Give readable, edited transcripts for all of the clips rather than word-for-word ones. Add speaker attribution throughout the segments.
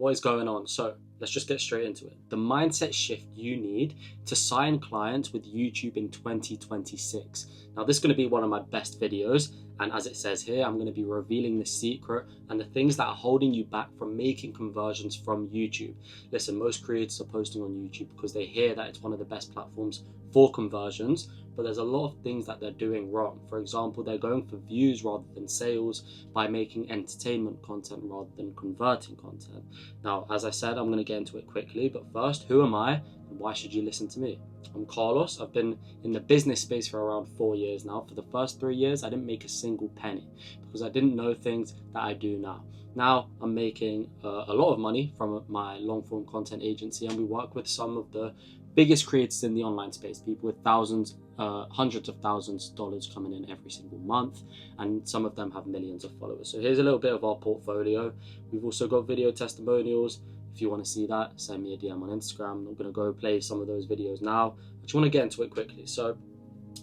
Speaker 1: What is going on? So let's just get straight into it. The mindset shift you need to sign clients with YouTube in 2026. Now, this is going to be one of my best videos. And as it says here, I'm going to be revealing the secret and the things that are holding you back from making conversions from YouTube. Listen, most creators are posting on YouTube because they hear that it's one of the best platforms for conversions, but there's a lot of things that they're doing wrong. For example, they're going for views rather than sales by making entertainment content rather than converting content. Now, as I said, I'm going to get into it quickly, but first, who am I and why should you listen to me? I'm Carlos. I've been in the business space for around 4 years now. For the first 3 years, I didn't make a single penny because I didn't know things that I do now. Now I'm making a lot of money from my long form content agency, and we work with some of the biggest creators in the online space, people with thousands, hundreds of thousands of dollars coming in every single month, and some of them have millions of followers. So here's a little bit of our portfolio. We've also got video testimonials. If you want to see that, send me a DM on Instagram. I'm not going to go play some of those videos now. I just want to get into it quickly. So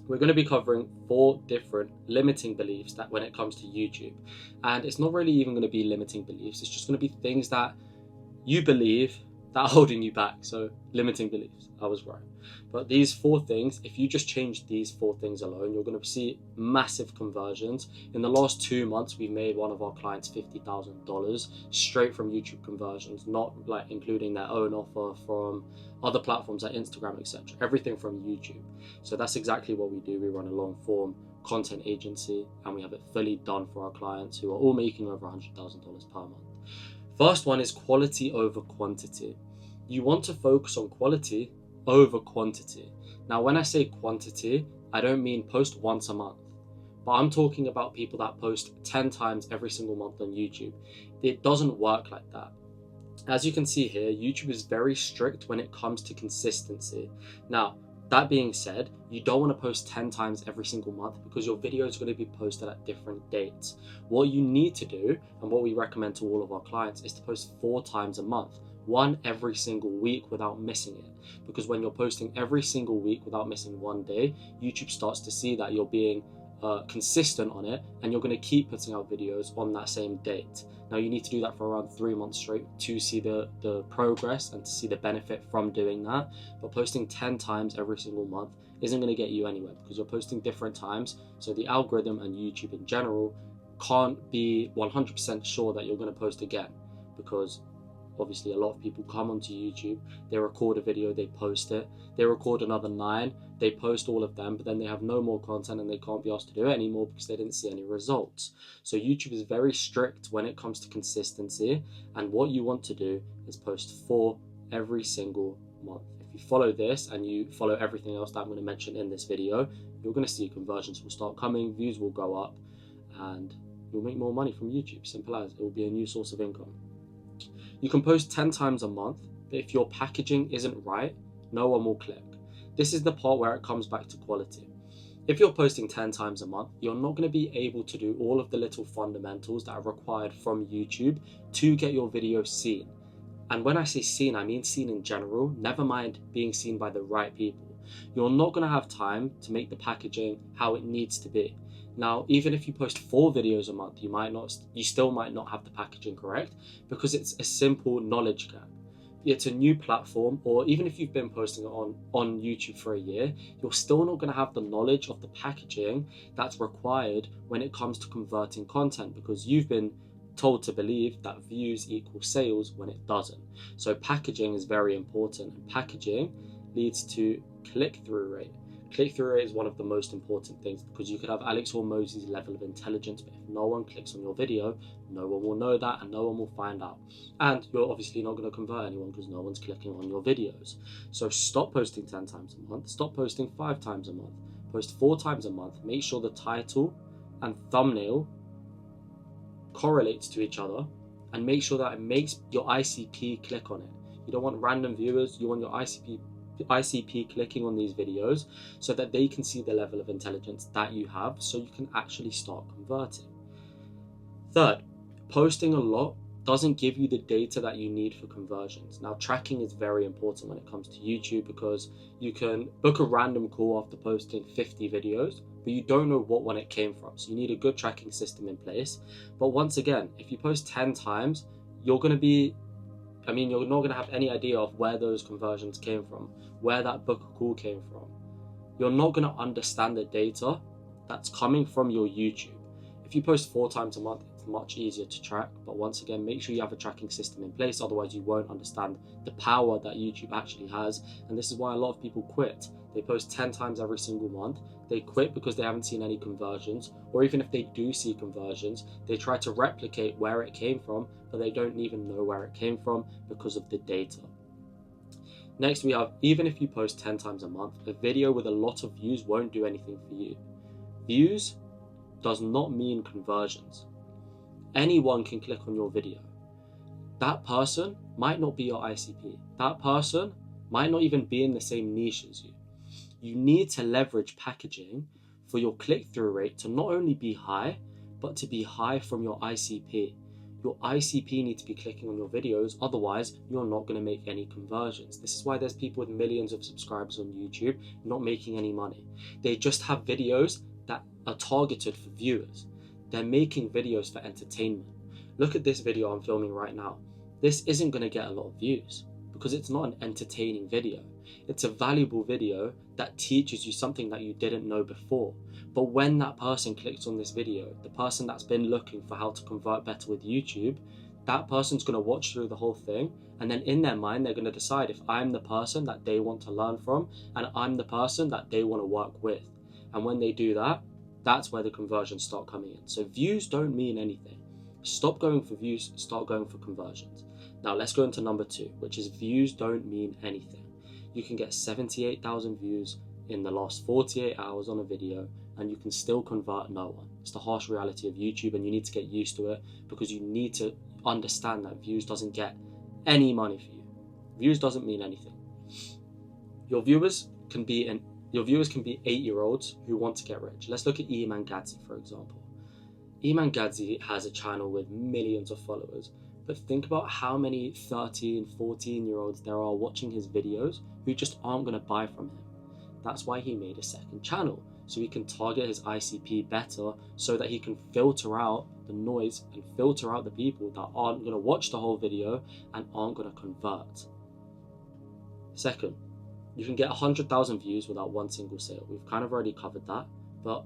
Speaker 1: we're going to be covering 4 different limiting beliefs that when it comes to YouTube. And it's not really even going to be limiting beliefs. It's just going to be things that you believe that are holding you back. So limiting beliefs, I was right. But these 4 things, if you just change these 4 things alone, you're going to see massive conversions. In the last 2 months, we made one of our clients $50,000 straight from YouTube conversions, not like including their own offer from other platforms like Instagram, etc. Everything from YouTube. So that's exactly what we do. We run a long form content agency and we have it fully done for our clients who are all making over $100,000 per month. First one is quality over quantity. You want to focus on quality over quantity. Now, when I say quantity, I don't mean post once a month, but I'm talking about people that post 10 times every single month on YouTube. It doesn't work like that. As you can see here, YouTube is very strict when it comes to consistency. Now, that being said, you don't want to post 10 times every single month because your video is going to be posted at different dates. What you need to do, and what we recommend to all of our clients, is to post 4 times a month. 1 every single week without missing it. Because when you're posting every single week without missing 1 day, YouTube starts to see that you're being consistent on it, and you're going to keep putting out videos on that same date. Now, you need to do that for around 3 months straight to see the progress and to see the benefit from doing that. But posting 10 times every single month isn't going to get you anywhere because you're posting different times. So the algorithm and YouTube in general can't be 100% sure that you're going to post again, because obviously a lot of people come onto YouTube, they record a video, they post it, they record another 9, they post all of them, but then they have no more content and they can't be asked to do it anymore because they didn't see any results. So YouTube is very strict when it comes to consistency, and what you want to do is post 4 every single month. If you follow this and you follow everything else that I'm going to mention in this video, you're going to see conversions will start coming, views will go up, and you'll make more money from YouTube. Simple as. It will be a new source of income. You can post 10 times a month, but if your packaging isn't right, no one will click. This is the part where it comes back to quality. If you're posting 10 times a month, you're not going to be able to do all of the little fundamentals that are required from YouTube to get your video seen. And when I say seen, I mean seen in general, never mind being seen by the right people. You're not going to have time to make the packaging how it needs to be. Now, even if you post 4 videos a month, you still might not have the packaging correct because it's a simple knowledge gap. It's a new platform, or even if you've been posting it on YouTube for a year, you're still not going to have the knowledge of the packaging that's required when it comes to converting content, because you've been told to believe that views equal sales when it doesn't. So packaging is very important, and packaging leads to click-through rate. Click-through rate is one of the most important things, because you could have Alex Hormozi's level of intelligence, but if no one clicks on your video, no one will know that and no one will find out. And you're obviously not going to convert anyone because no one's clicking on your videos. So stop posting 10 times a month, stop posting 5 times a month, post 4 times a month. Make sure the title and thumbnail correlates to each other, and make sure that it makes your ICP click on it. You don't want random viewers, you want your ICP clicking on these videos so that they can see the level of intelligence that you have, so you can actually start converting. Third, posting a lot doesn't give you the data that you need for conversions. Now, tracking is very important when it comes to YouTube, because you can book a random call after posting 50 videos, but you don't know what one it came from. So you need a good tracking system in place. But once again, if you post 10 times, you're going to be I mean, you're not going to have any idea of where those conversions came from, where that book call came from. You're not going to understand the data that's coming from your YouTube. If you post 4 times a month, it's much easier to track. But once again, make sure you have a tracking system in place. Otherwise, you won't understand the power that YouTube actually has. And this is why a lot of people quit. They post 10 times every single month. They quit because they haven't seen any conversions. Or even if they do see conversions, they try to replicate where it came from, but they don't even know where it came from because of the data. Next, we have, even if you post 10 times a month, a video with a lot of views won't do anything for you. Views does not mean conversions. Anyone can click on your video. That person might not be your ICP. That person might not even be in the same niche as you. You need to leverage packaging for your click-through rate to not only be high, but to be high from your ICP. Your ICP need to be clicking on your videos, otherwise you're not going to make any conversions. This is why there's people with millions of subscribers on YouTube not making any money. They just have videos that are targeted for viewers. They're making videos for entertainment. Look at this video I'm filming right now. This isn't going to get a lot of views because it's not an entertaining video. It's a valuable video that teaches you something that you didn't know before. But when that person clicks on this video, the person that's been looking for how to convert better with YouTube, that person's going to watch through the whole thing, and then in their mind they're going to decide if I'm the person that they want to learn from and I'm the person that they want to work with. And when they do that, that's where the conversions start coming in. So views don't mean anything. Stop going for views, start going for conversions. Now let's go into number 2, which is views don't mean anything. You can get 78,000 views in the last 48 hours on a video and you can still convert no one. It's the harsh reality of YouTube, and you need to get used to it because you need to understand that views doesn't get any money for you. Views doesn't mean anything. Your viewers can be 8-year-olds who want to get rich. Let's look at Iman Gadzi, for example. Iman Gadzi has a channel with millions of followers, but think about how many 13, 14-year-olds there are watching his videos who just aren't going to buy from him. That's why he made a second channel, so he can target his ICP better, so that he can filter out the noise and filter out the people that aren't going to watch the whole video and aren't going to convert. Second, you can get 100,000 views without one single sale. We've kind of already covered that, but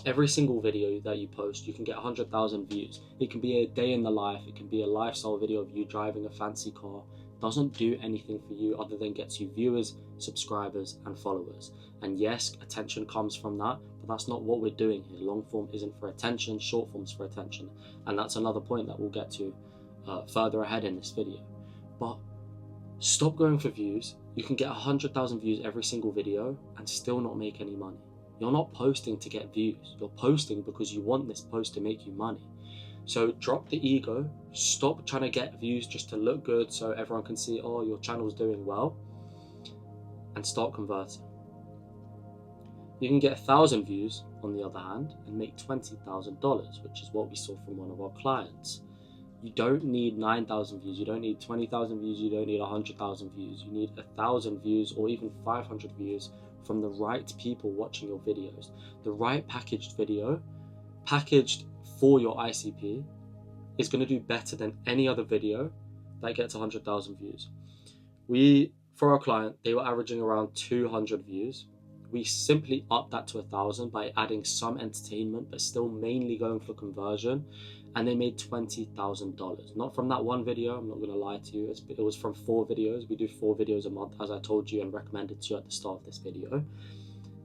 Speaker 1: every single video that you post, you can get 100,000 views. It can be a day in the life, it can be a lifestyle video of you driving a fancy car. Doesn't do anything for you other than gets you viewers, subscribers, and followers. And yes, attention comes from that, but that's not what we're doing here. Long form isn't for attention, short form's for attention. And that's another point that we'll get to further ahead in this video. But stop going for views. You can get 100,000 views every single video and still not make any money. You're not posting to get views. You're posting because you want this post to make you money. So drop the ego, stop trying to get views just to look good so everyone can see, oh, your channel's doing well, and start converting. You can get 1,000 views, on the other hand, and make $20,000, which is what we saw from one of our clients. You don't need 9,000 views, you don't need 20,000 views, you don't need 100,000 views. You need 1,000 views or even 500 views from the right people watching your videos. The right packaged video, packaged for your ICP, is going to do better than any other video that gets 100,000 views. For our client, they were averaging around 200 views. We simply upped that to 1,000 by adding some entertainment, but still mainly going for conversion. And they made $20,000. Not from that one video, I'm not going to lie to you. It was from 4 videos. We do 4 videos a month, as I told you and recommended to you at the start of this video.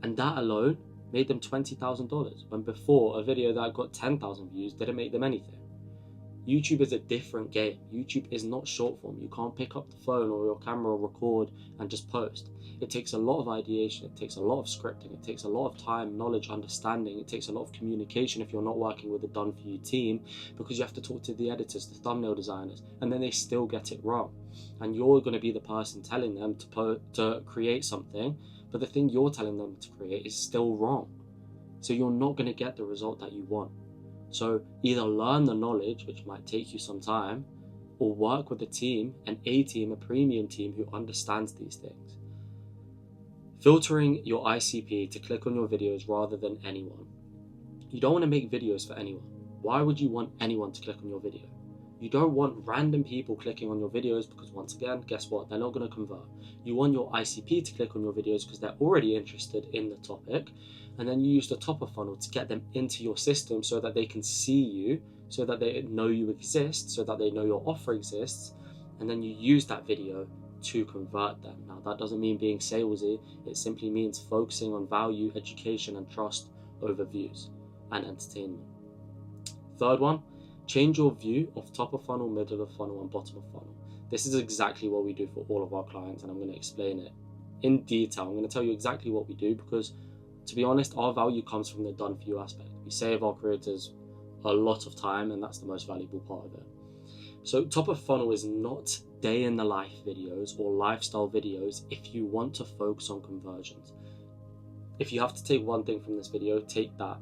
Speaker 1: And that alone made them $20,000, when before a video that got 10,000 views didn't make them anything. YouTube is a different game. YouTube is not short form. You can't pick up the phone or your camera, record and just post. It takes a lot of ideation, it takes a lot of scripting, it takes a lot of time, knowledge, understanding, it takes a lot of communication if you're not working with a done for you team, because you have to talk to the editors, the thumbnail designers, and then they still get it wrong. And you're going to be the person telling them to create something, but the thing you're telling them to create is still wrong. So you're not going to get the result that you want. So either learn the knowledge, which might take you some time, or work with a team, a premium team who understands these things. Filtering your ICP to click on your videos rather than anyone. You don't want to make videos for anyone. Why would you want anyone to click on your video? You don't want random people clicking on your videos because, once again, guess what? They're not going to convert. You want your ICP to click on your videos because they're already interested in the topic. And then you use the top of funnel to get them into your system so that they can see you, so that they know you exist, so that they know your offer exists. And then you use that video to convert them. Now, that doesn't mean being salesy. It simply means focusing on value, education, and trust over views and entertainment. Third one, change your view of top of funnel, middle of funnel, and bottom of funnel. This is exactly what we do for all of our clients, and I'm going to explain it in detail. I'm going to tell you exactly what we do because, to be honest, our value comes from the done for you aspect. We save our creators a lot of time, and that's the most valuable part of it. So top of funnel is not day in the life videos or lifestyle videos if you want to focus on conversions. If you have to take one thing from this video, take that.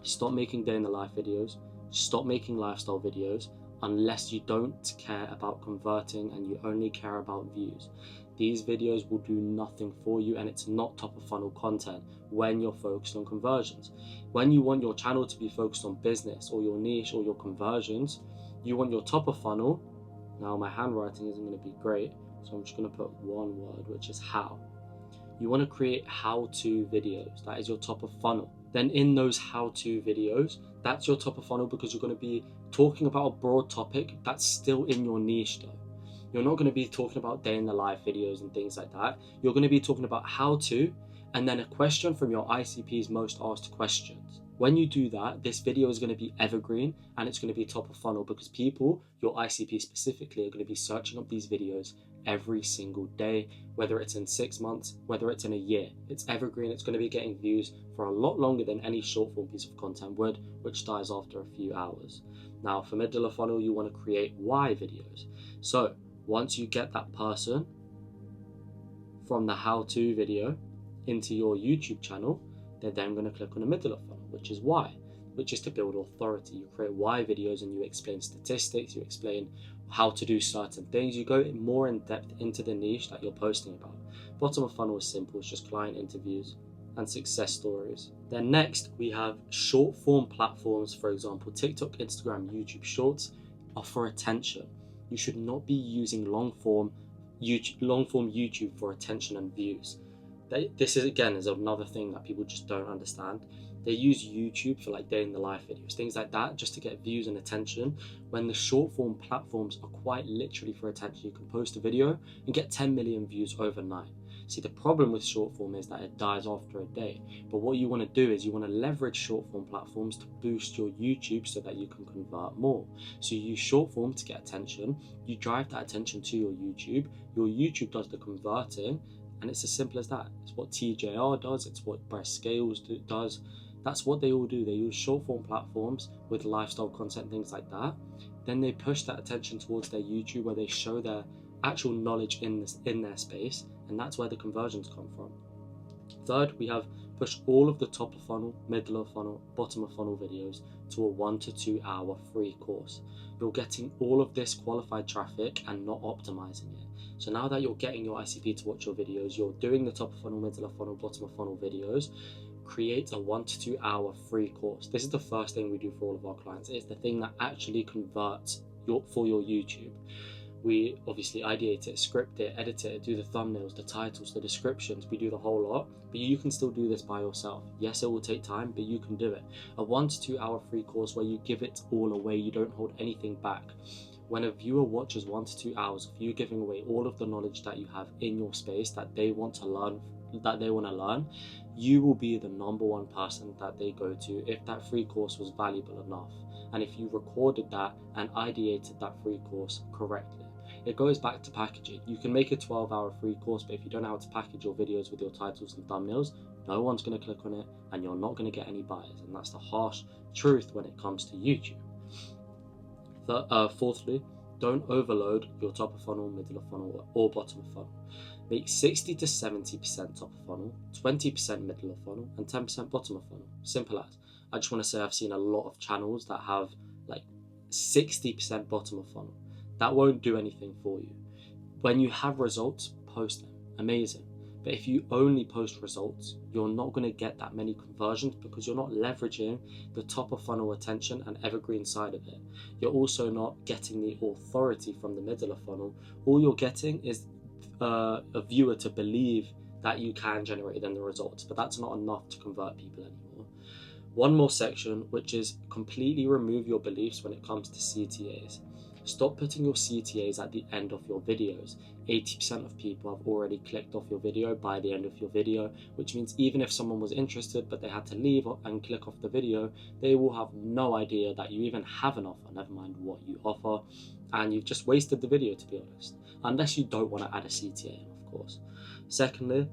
Speaker 1: Stop making day in the life videos. Stop making lifestyle videos unless you don't care about converting and you only care about views. These videos will do nothing for you, and it's not top of funnel content when you're focused on conversions. When you want your channel to be focused on business or your niche or your conversions, you want your top of funnel. Now my handwriting isn't going to be great, so I'm just going to put one word, which is how. You want to create how-to videos. That is your top of funnel. Then in those how-to videos, that's your top of funnel because you're going to be talking about a broad topic that's still in your niche though. You're not going to be talking about day in the life videos and things like that. You're going to be talking about how to, and then a question from your ICP's most asked questions. When you do that, this video is going to be evergreen and it's going to be top of funnel because people, your ICP specifically, are going to be searching up these videos every single day, whether it's in 6 months, whether it's in a year. It's evergreen. It's going to be getting views for a lot longer than any short form piece of content would, which dies after a few hours. Now, for middle of funnel, you want to create why videos. So once you get that person from the how-to video into your YouTube channel, they're then going to click on the middle of funnel, which is why, which is to build authority. You create why videos and you explain statistics, you explain how to do certain things, you go more in depth into the niche that you're posting about. Bottom of funnel is simple, it's just client interviews and success stories. Then next we have short form platforms, for example, TikTok, Instagram, YouTube Shorts are for attention. You should not be using long form YouTube for attention and views. This is again is another thing that people just don't understand. They use YouTube for like day in the life videos, things like that, just to get views and attention, when the short form platforms are quite literally for attention. You can post a video and get 10 million views overnight. See, the problem with short form is that it dies after a day. But what you want to do is you want to leverage short form platforms to boost your YouTube so that you can convert more. So you use short form to get attention, you drive that attention to your YouTube does the converting, and it's as simple as that. It's what TJR does, it's what Breast Scales does. That's what they all do. They use short form platforms with lifestyle content, things like that. Then they push that attention towards their YouTube where they show their actual knowledge in their space, and that's where the conversions come from. Third, we have push all of the top of funnel, middle of funnel, bottom of funnel videos to a 1 to 2 hour free course. You're getting all of this qualified traffic and not optimizing it. So now that you're getting your ICP to watch your videos, you're doing the top of funnel, middle of funnel, bottom of funnel videos, create a 1 to 2 hour free course. This is the first thing we do for all of our clients. It's the thing that actually converts for your YouTube. We obviously ideate it, script it, edit it, do the thumbnails, the titles, the descriptions. We do the whole lot, but you can still do this by yourself. Yes, it will take time, but you can do it. A 1 to 2 hour free course where you give it all away, you don't hold anything back. When a viewer watches 1 to 2 hours of you giving away all of the knowledge that you have in your space that they want to learn, you will be the number one person that they go to if that free course was valuable enough, and if you recorded that and ideated that free course correctly. It goes back to packaging. You can make a 12-hour free course, but if you don't know how to package your videos with your titles and thumbnails, no one's going to click on it and you're not going to get any buyers, and that's the harsh truth when it comes to YouTube. Fourthly, don't overload your top of funnel, middle of funnel, or bottom of funnel. Make 60 to 70% top of funnel, 20% middle of funnel, and 10% bottom of funnel. Simple as. I just want to say I've seen a lot of channels that have like 60% bottom of funnel. That won't do anything for you. When you have results, post them. Amazing. But if you only post results, you're not going to get that many conversions because you're not leveraging the top of funnel attention and evergreen side of it. You're also not getting the authority from the middle of funnel. All you're getting is a viewer to believe that you can generate them the results, but that's not enough to convert people anymore. One more section, which is completely remove your beliefs when it comes to CTAs. Stop putting your CTAs at the end of your videos. 80% of people have already clicked off your video by the end of your video, which means even if someone was interested but they had to leave and click off the video, they will have no idea that you even have an offer, never mind what you offer, and you've just wasted the video, to be honest, unless you don't want to add a CTA, of course. Secondly,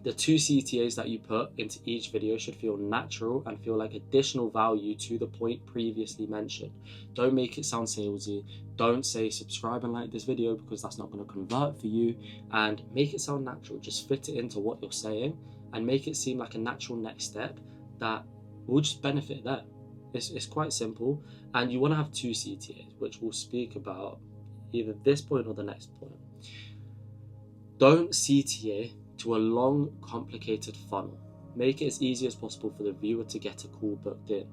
Speaker 1: the 2 CTAs that you put into each video should feel natural and feel like additional value to the point previously mentioned. Don't make it sound salesy. Don't say subscribe and like this video because that's not going to convert for you, and make it sound natural. Just fit it into what you're saying and make it seem like a natural next step that will just benefit them. It's quite simple, and you want to have 2 CTAs, which we'll speak about either this point or the next point. Don't CTA to a long, complicated funnel. Make it as easy as possible for the viewer to get a call booked in.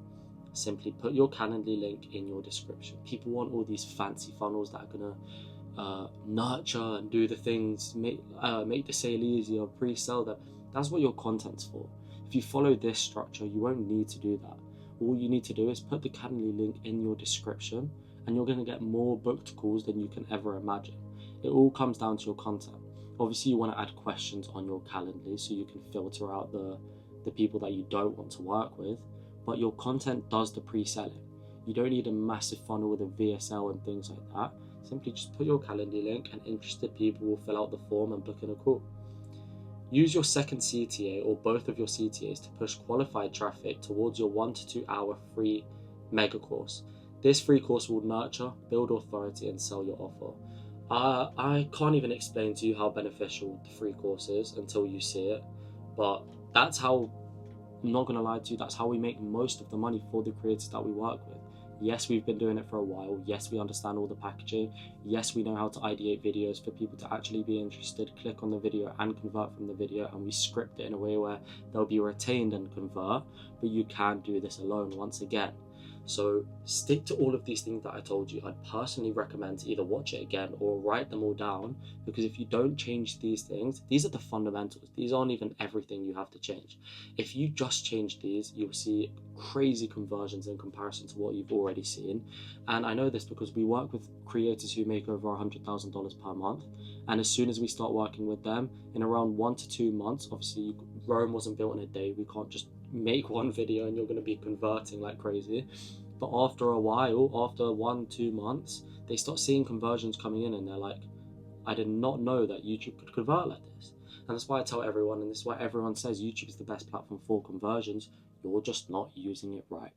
Speaker 1: Simply put your Calendly link in your description. People want all these fancy funnels that are gonna nurture and do the things, make the sale easier, pre-sell them. That's what your content's for. If you follow this structure, you won't need to do that. All you need to do is put the Calendly link in your description, and you're going to get more booked calls than you can ever imagine. It all comes down to your content. Obviously, you want to add questions on your Calendly so you can filter out the people that you don't want to work with, but your content does the pre-selling. You don't need a massive funnel with a VSL and things like that. Simply just put your Calendly link and interested people will fill out the form and book in a call. Use your second CTA or both of your CTAs to push qualified traffic towards your 1 to 2 hour free mega course. This free course will nurture, build authority, and sell your offer. I can't even explain to you how beneficial the free course is until you see it, but that's how, I'm not going to lie to you, that's how we make most of the money for the creators that we work with. Yes, we've been doing it for a while. Yes, we understand all the packaging. Yes, we know how to ideate videos for people to actually be interested, click on the video and convert from the video, and we script it in a way where they'll be retained and convert, but you can't do this alone once again. So stick to all of these things that I told you. I'd personally recommend to either watch it again or write them all down, because if you don't change these things, these are the fundamentals. These aren't even everything you have to change. If you just change these, you'll see crazy conversions in comparison to what you've already seen. And I know this because we work with creators who make over $100,000 per month. And as soon as we start working with them, in around 1 to 2 months, obviously Rome wasn't built in a day. We can't just make one video and you're going to be converting like crazy. But after a while, after 1-2 months, they start seeing conversions coming in and they're like, I did not know that YouTube could convert like this. And that's why I tell everyone, and this is why everyone says YouTube is the best platform for conversions. You're just not using it right.